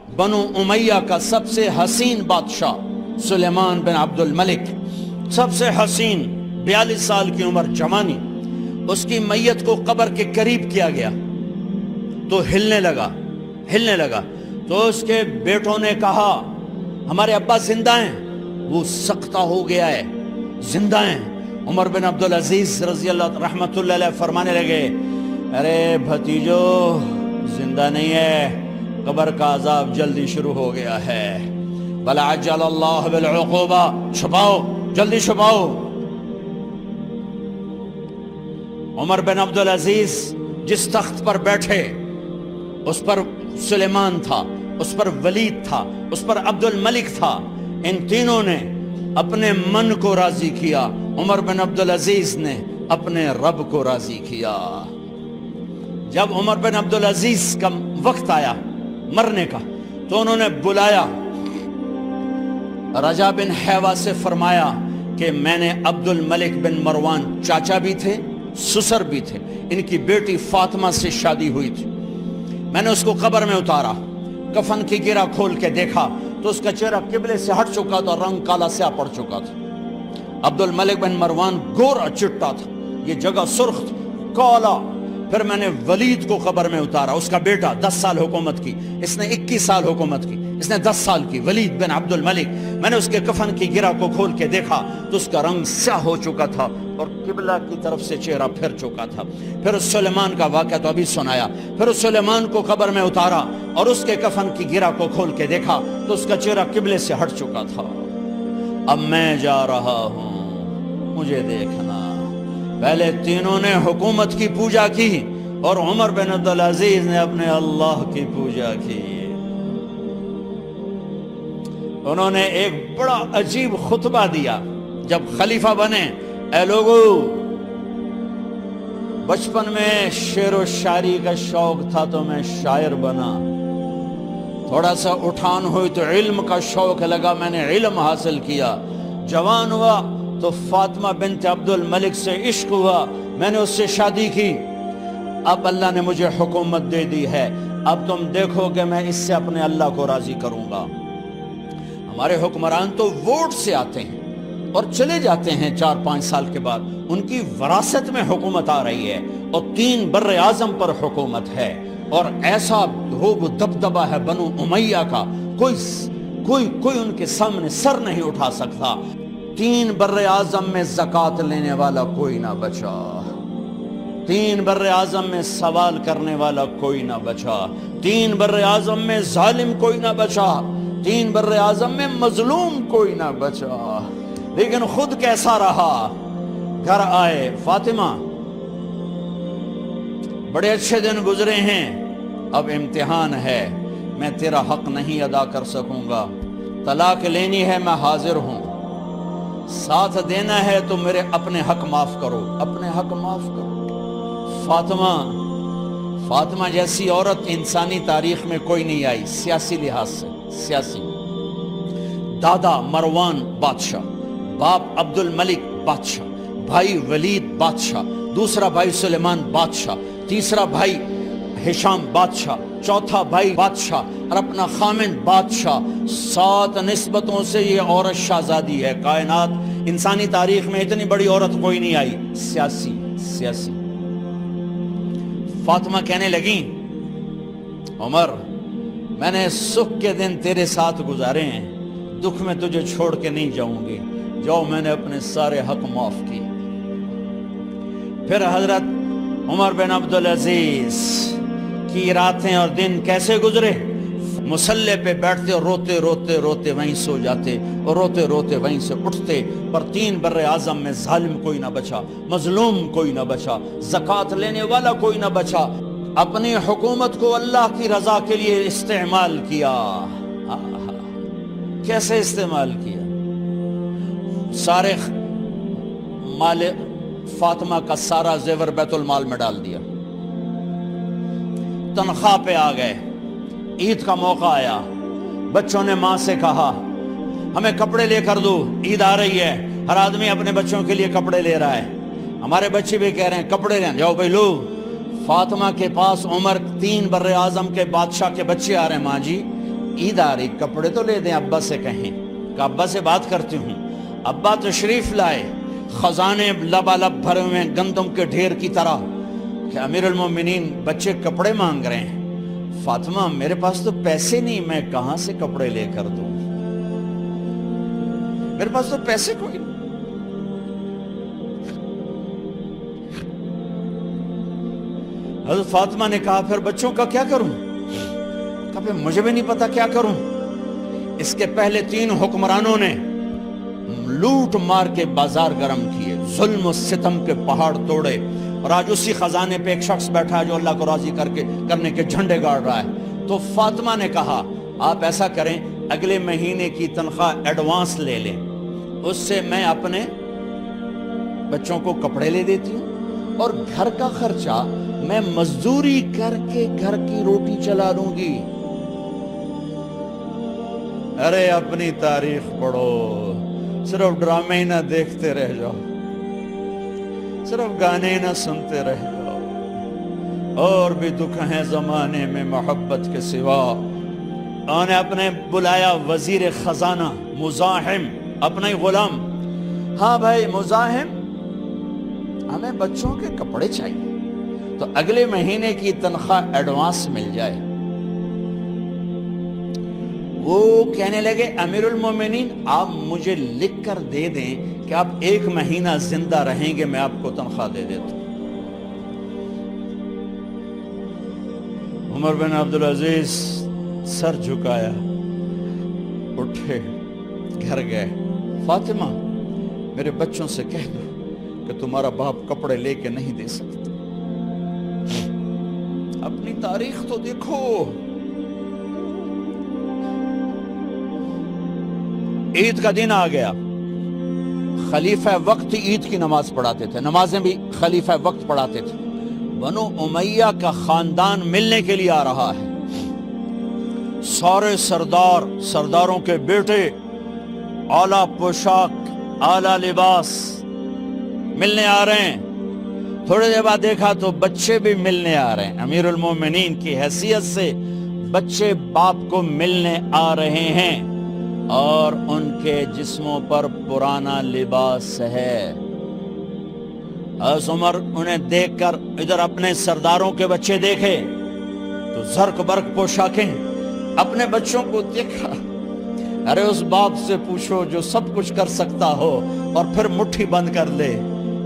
بنو امیہ کا سب سے حسین بادشاہ سلیمان بن عبد الملک، سب سے حسین، 42 سال کی عمر، جوانی، اس کی میت کو قبر کے قریب کیا گیا تو ہلنے لگا تو اس کے بیٹوں نے کہا ہمارے ابا زندہ ہیں، وہ سکتہ ہو گیا ہے، زندہ ہیں۔ عمر بن عبدالعزیز رضی اللہ رحمت اللہ علیہ فرمانے لگے ارے بھتیجو زندہ نہیں ہے، قبر کا عذاب جلدی شروع ہو گیا ہے، بل عجل اللہ بالعقوبہ، چھپاؤ، جلدی چھپاؤ۔ عمر بن عبدالعزیز جس تخت پر بیٹھے اس پر سلیمان تھا، اس پر ولید تھا، اس پر عبد الملک تھا، ان تینوں نے اپنے من کو راضی کیا، عمر بن عبدالعزیز نے اپنے رب کو راضی کیا۔ جب عمر بن عبدالعزیز کا وقت آیا مرنے کا تو انہوں نے بلایا رجا بن حیوہ سے، فرمایا کہ میں نے عبد الملک بن مروان، چاچا بھی تھے سسر بھی تھے، ان کی بیٹی فاطمہ سے شادی ہوئی تھی، میں نے اس کو قبر میں اتارا، کفن کی گرہ کھول کے دیکھا تو اس کا چہرہ قبلے سے ہٹ چکا تھا، رنگ کالا سیاہ پڑ چکا تھا۔ عبد الملک بن مروان گورا چٹا تھا، یہ جگہ سرخ تھی، کالا۔ پھر میں نے ولید کو قبر میں اتارا، اس کا بیٹا 10 سال حکومت کی، اس نے 21 سال حکومت کی، اس نے 10 سال کی، ولید بن عبد الملک۔ میں نے اس کے کفن کی گرہ کو کھول کے دیکھا تو اس کا رنگ سیاہ ہو چکا تھا اور قبلہ کی طرف سے چہرہ پھر چکا تھا۔ پھر سلیمان کا واقعہ تو ابھی سنایا، پھر سلیمان کو قبر میں اتارا اور اس کے کفن کی گرہ کو کھول کے دیکھا تو اس کا چہرہ قبلے سے ہٹ چکا تھا۔ اب میں جا رہا ہوں، مجھے دیکھنا۔ پہلے تینوں نے حکومت کی پوجا کی اور عمر بن عبدالعزیز نے اپنے اللہ کی پوجا کی۔ انہوں نے ایک بڑا عجیب خطبہ دیا جب خلیفہ بنے، اے لوگو، بچپن میں شعر و شاعری کا شوق تھا تو میں شاعر بنا، تھوڑا سا اٹھان ہوئی تو علم کا شوق لگا، میں نے علم حاصل کیا، جوان ہوا تو فاطمہ بنت عبد الملک سے عشق ہوا، میں نے اس سے شادی کی، اب اللہ نے مجھے حکومت دے دی ہے، اب تم دیکھو کہ میں اس سے اپنے اللہ کو راضی کروں گا۔ ہمارے حکمران تو ووٹ سے آتے ہیں اور چلے جاتے ہیں 4-5 سال کے بعد، ان کی وراثت میں حکومت آ رہی ہے اور 3 بر اعظم پر حکومت ہے، اور ایسا دھوب دبدبہ ہے بنو امیہ کا، کوئی ان کے سامنے سر نہیں اٹھا سکتا۔ 3 بر اعظم میں زکوٰۃ لینے والا کوئی نہ بچا، 3 بر اعظم میں سوال کرنے والا کوئی نہ بچا، 3 بر اعظم میں ظالم کوئی نہ بچا، 3 بر اعظم میں مظلوم کوئی نہ بچا۔ لیکن خود کیسا رہا؟ گھر آئے، فاطمہ بڑے اچھے دن گزرے ہیں، اب امتحان ہے، میں تیرا حق نہیں ادا کر سکوں گا، طلاق لینی ہے میں حاضر ہوں، ساتھ دینا ہے تو میرے اپنے حق معاف کرو، اپنے حق معاف کرو۔ فاطمہ جیسی عورت انسانی تاریخ میں کوئی نہیں آئی، سیاسی لحاظ سے، سیاسی۔ دادا مروان بادشاہ، باپ عبد الملک بادشاہ، بھائی ولید بادشاہ، دوسرا بھائی سلیمان بادشاہ، تیسرا بھائی ہشام بادشاہ، چوتھا بھائی بادشاہ اور اپنا خامند بادشاہ، 7 نسبتوں سے یہ عورت شہزادی ہے۔ کائنات انسانی تاریخ میں اتنی بڑی عورت کوئی نہیں آئی، سیاسی۔ فاطمہ کہنے لگیں عمر، میں نے سکھ کے دن تیرے ساتھ گزارے ہیں، دکھ میں تجھے چھوڑ کے نہیں جاؤں گی، جاؤ میں نے اپنے سارے حق معاف کی۔ پھر حضرت عمر بن عبدالعزیز کی راتیں اور دن کیسے گزرے؟ مصلی پہ بیٹھتے اور روتے وہیں سو جاتے اور روتے وہیں سے اٹھتے، پر 3 بر اعظم میں ظالم کوئی نہ بچا، مظلوم کوئی نہ بچا، زکوٰۃ لینے والا کوئی نہ بچا، اپنی حکومت کو اللہ کی رضا کے لیے استعمال کیا۔ کیسے استعمال کیا؟ سارے مال فاطمہ کا سارا زیور بیت المال میں ڈال دیا، تنخواہ پہ آ گئے، عید کا موقع آیا، بچوں نے ماں سے کہا ہمیں کپڑے لے کر دو، عید آ رہی ہے، ہر آدمی اپنے بچوں کے لیے کپڑے لے رہا ہے، ہمارے بچے بھی کہہ رہے ہیں کپڑے لیں، جاؤ بھائی لو۔ فاطمہ کے پاس عمر 3 بر اعظم کے بادشاہ کے بچے آ رہے ہیں، ماں جی عید آ رہی، کپڑے تو لے دیں، ابا سے کہیں کہ ابا سے بات کرتی ہوں۔ ابا تشریف لائے، خزانے لبالب بھرے ہوئے گندم کے ڈھیر کی طرح کہ امیر المومنین بچے کپڑے مانگ رہے ہیں۔ فاطمہ میرے پاس تو پیسے نہیں، میں کہاں سے کپڑے لے کر دوں، میرے پاس تو پیسے کوئی نہیں۔ حضرت فاطمہ نے کہا پھر بچوں کا کیا کروں؟ کہا پھر مجھے بھی نہیں پتا کیا کروں۔ اس کے پہلے 3 حکمرانوں نے لوٹ مار کے بازار گرم کیے، ظلم و ستم کے پہاڑ توڑے، اور آج اسی خزانے پہ ایک شخص بیٹھا ہے جو اللہ کو راضی کرنے کے جھنڈے گاڑ رہا ہے۔ تو فاطمہ نے کہا آپ ایسا کریں، اگلے مہینے کی تنخواہ ایڈوانس لے لیں، اس سے میں اپنے بچوں کو کپڑے لے دیتی ہوں، اور گھر کا خرچہ میں مزدوری کر کے گھر کی روٹی چلا لوں گی۔ ارے اپنی تاریخ پڑھو، صرف ڈرامے نہ دیکھتے رہ جاؤ، صرف گانے نہ سنتے رہ جاؤ، اور بھی دکھ ہیں زمانے میں محبت کے سوا۔ انہوں نے اپنے بلایا وزیر خزانہ مزاحم، اپنا ہی غلام، ہاں بھائی مزاحم ہمیں بچوں کے کپڑے چاہیے، تو اگلے مہینے کی تنخواہ ایڈوانس مل جائے۔ وہ کہنے لگے امیر المومنین آپ مجھے لکھ کر دے دیں کہ آپ 1 مہینہ زندہ رہیں گے، میں آپ کو تنخواہ دے دیتا ہوں۔ عمر بن عبدالعزیز سر جھکایا، اٹھے، گھر گئے، فاطمہ میرے بچوں سے کہہ دو کہ تمہارا باپ کپڑے لے کے نہیں دے سکتا۔ اپنی تاریخ تو دیکھو، عید کا دن آ گیا، خلیفہ وقت عید کی نماز پڑھاتے تھے، نمازیں بھی خلیفہ وقت پڑھاتے تھے۔ بنو امیہ کا خاندان ملنے کے لیے آ رہا ہے، سارے سرداروں کے بیٹے اعلیٰ پوشاک، اعلیٰ لباس ملنے آ رہے ہیں۔ تھوڑے دیر بعد دیکھا تو بچے بھی ملنے آ رہے ہیں، امیر المومنین کی حیثیت سے بچے باپ کو ملنے آ رہے ہیں، اور ان کے جسموں پر پرانا لباس ہے۔ حضرت عمر انہیں دیکھ کر ادھر اپنے سرداروں کے بچے دیکھے تو زرق برق پوشاکیں، اپنے بچوں کو دیکھا۔ ارے اس باپ سے پوچھو جو سب کچھ کر سکتا ہو اور پھر مٹھی بند کر لے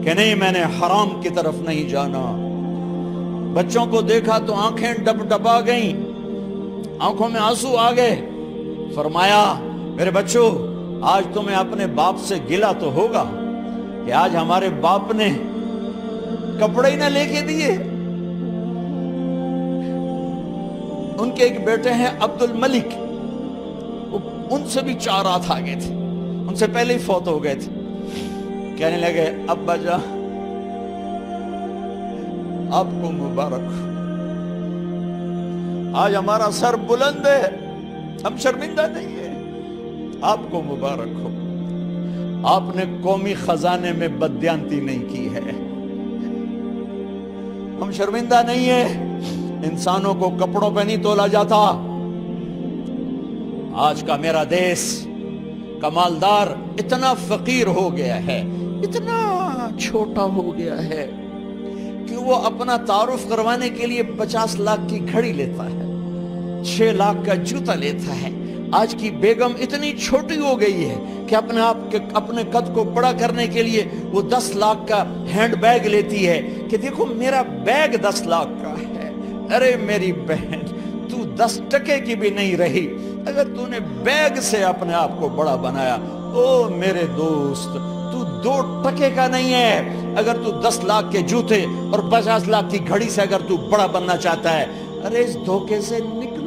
کہ نہیں میں نے حرام کی طرف نہیں جانا۔ بچوں کو دیکھا تو آنکھیں ڈب ڈبا گئیں، آنکھوں میں آنسو آ گئے۔ فرمایا میرے بچوں آج تمہیں اپنے باپ سے گلہ تو ہوگا کہ آج ہمارے باپ نے کپڑے ہی نہ لے کے دیے۔ ان کے ایک بیٹے ہیں عبد الملک، ان سے بھی 4 رات آگے تھے، ان سے پہلے ہی فوت ہو گئے تھے۔ کہنے لگے ابا جان آپ کو مبارک ہو، آج ہمارا سر بلند ہے، ہم شرمندہ نہیں ہیں، آپ کو مبارک ہو، آپ نے قومی خزانے میں بددیانتی نہیں کی ہے، ہم شرمندہ نہیں ہیں، انسانوں کو کپڑوں پہ نہیں تولا جاتا۔ آج کا میرا دیس کا مالدار اتنا فقیر ہو گیا ہے، اتنا چھوٹا ہو گیا ہے کہ وہ اپنا تعارف کروانے کے لیے 50 لاکھ کی گھڑی لیتا ہے، 6 لاکھ کا جوتا لیتا ہے۔ آج کی بیگم اتنی چھوٹی ہو گئی ہے کہ اپنے قد کو بڑا کرنے کے لیے وہ 10 لاکھ کا ہینڈ بیگ لیتی ہے کہ دیکھو میرا بیگ 10 لاکھ کا ہے۔ ارے میری بہن تو 10 ٹکے کی بھی نہیں رہی اگر تو نے بیگ سے اپنے آپ کو بڑا بنایا۔ او میرے دوست تو 2 ٹکے کا نہیں ہے اگر تو 10 لاکھ کے جوتے اور 50 لاکھ کی گھڑی سے اگر تو بڑا بننا چاہتا ہے۔ ارے اس دھوکے سے نکلو۔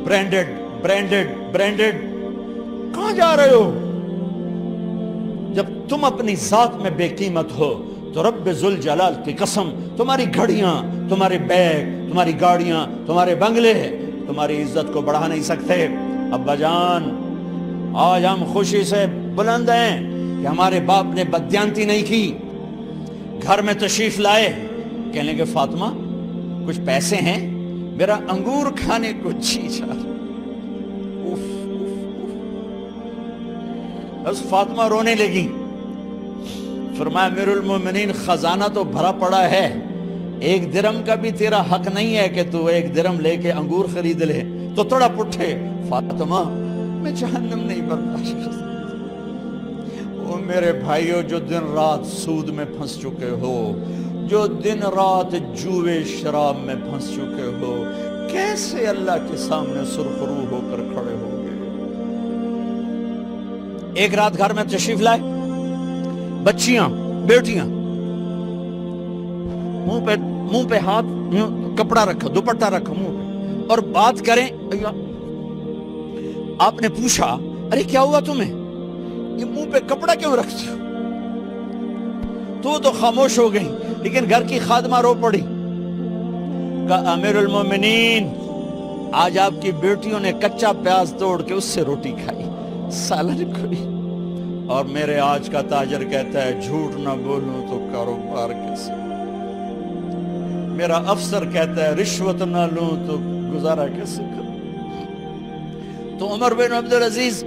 برینڈڈ کہاں جا رہے ہو؟ جب تم اپنی ذات میں بے قیمت ہو تو رب ذوالجلال کی قسم تمہاری گھڑیاں، تمہارے بیگ، تمہاری گاڑیاں، تمہارے بنگلے تمہاری عزت کو بڑھا نہیں سکتے۔ ابا جان آج ہم خوشی سے بلند ہیں کہ ہمارے باپ نے بددیانتی نہیں کی۔ گھر میں تشریف لائے، کہنے لگے فاطمہ کچھ پیسے ہیں، میرا انگور کھانے کو جی چاہ رہا۔ بس فاطمہ رونے لگی، فرمایا امیر المومنین خزانہ تو بھرا پڑا ہے، 1 درم کا بھی تیرا حق نہیں ہے کہ تو 1 درم لے کے انگور خرید لے۔ تو تھوڑا پٹھے، فاطمہ میں جہنم نہیں برداشت کر سکتا۔ وہ میرے بھائیو جو دن رات سود میں پھنس چکے ہو، جو دن رات جوے شراب میں پھنس چکے ہو، کیسے اللہ کے سامنے سرخرو ہو کر کھڑے ہو گئے؟ ایک رات گھر میں تشریف لائے، بچیاں بیٹیاں، منہ پہ ہاتھ، کپڑا رکھا، دوپٹہ رکھا منہ پہ، اور بات کریں۔ آپ نے پوچھا ارے کیا ہوا تمہیں، یہ منہ پہ کپڑا کیوں رکھتے ہو؟ تو خاموش ہو گئی، لیکن گھر کی خادمہ رو پڑی، کہا امیر المومنین آج آپ کی بیٹیوں نے کچا پیاز توڑ کے اس سے روٹی کھائی، سالن کھائی، اور میرے آج کا تاجر کہتا ہے جھوٹ نہ بولوں تو کاروبار کیسے، میرا افسر کہتا ہے رشوت نہ لوں تو گزارا کیسے کروں۔ تو عمر بن عبدالعزیز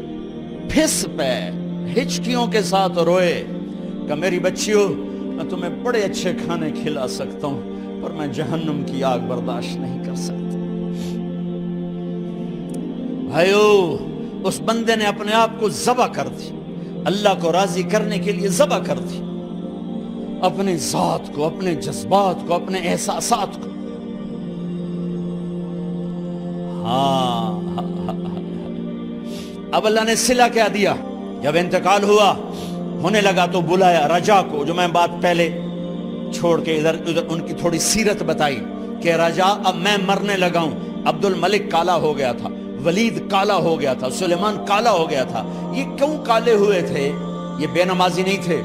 پھس پہ ہچکیوں کے ساتھ روئے کہ میری بچیوں میں تمہیں بڑے اچھے کھانے کھلا سکتا ہوں، پر میں جہنم کی آگ برداشت نہیں کر سکتا۔ بھائیو، اس بندے نے اپنے آپ کو ذبح کر دی، اللہ کو راضی کرنے کے لیے ذبح کر دی، اپنے ذات کو، اپنے جذبات کو، اپنے احساسات کو۔ اب اللہ نے صلہ کیا دیا، جب انتقال ہونے لگا تو بلایا رجا کو، جو میں بات پہلے چھوڑ کے ادھر ان کی تھوڑی سیرت بتائی کہ رجا اب میں مرنے لگا ہوں۔ عبد الملک کالا ہو گیا تھا، ولید کالا ہو گیا تھا، سلیمان کالا ہو گیا تھا۔ یہ کیوں کالے ہوئے تھے؟ یہ بے نمازی نہیں تھے،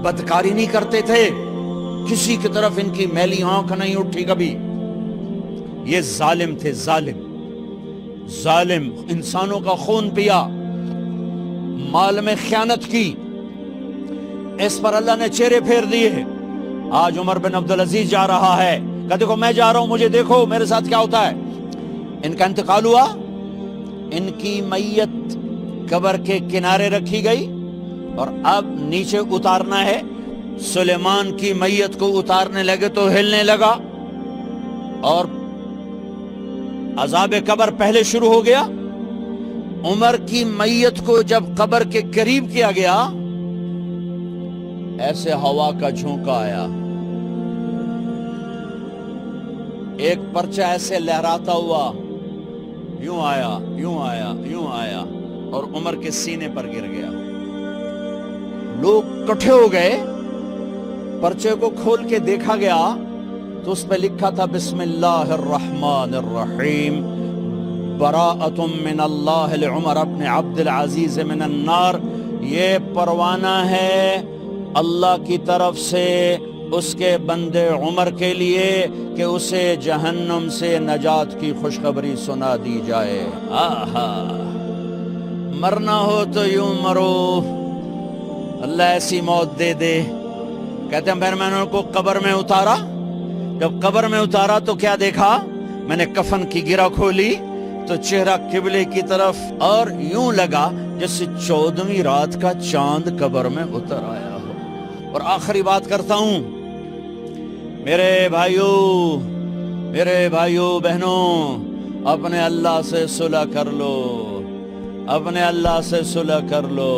بدکاری نہیں کرتے تھے، کسی کی طرف ان کی میلی آنکھ نہیں اٹھی کبھی۔ یہ ظالم تھے، ظالم، انسانوں کا خون پیا، مال میں خیانت کی، اس پر اللہ نے چہرے پھیر دیے۔ آج عمر بن عبدالعزیز جا رہا ہے کہ دیکھو میں جا رہا ہوں، مجھے دیکھو میرے ساتھ کیا ہوتا ہے۔ ان کا انتقال ہوا، ان کی میت قبر کے کنارے رکھی گئی، اور اب نیچے اتارنا ہے۔ سلیمان کی میت کو اتارنے لگے تو ہلنے لگا، اور عذاب قبر پہلے شروع ہو گیا۔ عمر کی میت کو جب قبر کے قریب کیا گیا، ایسے ہوا کا جھونکا آیا، ایک پرچہ ایسے لہراتا ہوا یوں آیا، یوں آیا، یوں آیا، اور عمر کے سینے پر گر گیا۔ لوگ کٹھے ہو گئے، پرچے کو کھول کے دیکھا گیا تو اس پہ لکھا تھا بسم اللہ الرحمن الرحیم، براءۃ من اللہ لعمر بن عبد العزیز من النار۔ یہ پروانہ ہے اللہ کی طرف سے اس کے بندے عمر کے لیے کہ اسے جہنم سے نجات کی خوشخبری سنا دی جائے۔ آہا، مرنا ہو تو یوں مرو، اللہ ایسی موت دے دے۔ کہتے ہیں پھر میں نے ان کو قبر میں اتارا، جب قبر میں اتارا تو کیا دیکھا؟ میں نے کفن کی گرہ کھولی تو چہرہ قبلے کی طرف، اور یوں لگا جیسے 14ویں رات کا چاند قبر میں اتر آیا ہو۔ اور آخری بات کرتا ہوں، میرے بھائیوں بہنوں، اپنے اللہ سے صلح کر لو، اپنے اللہ سے صلح کر لو۔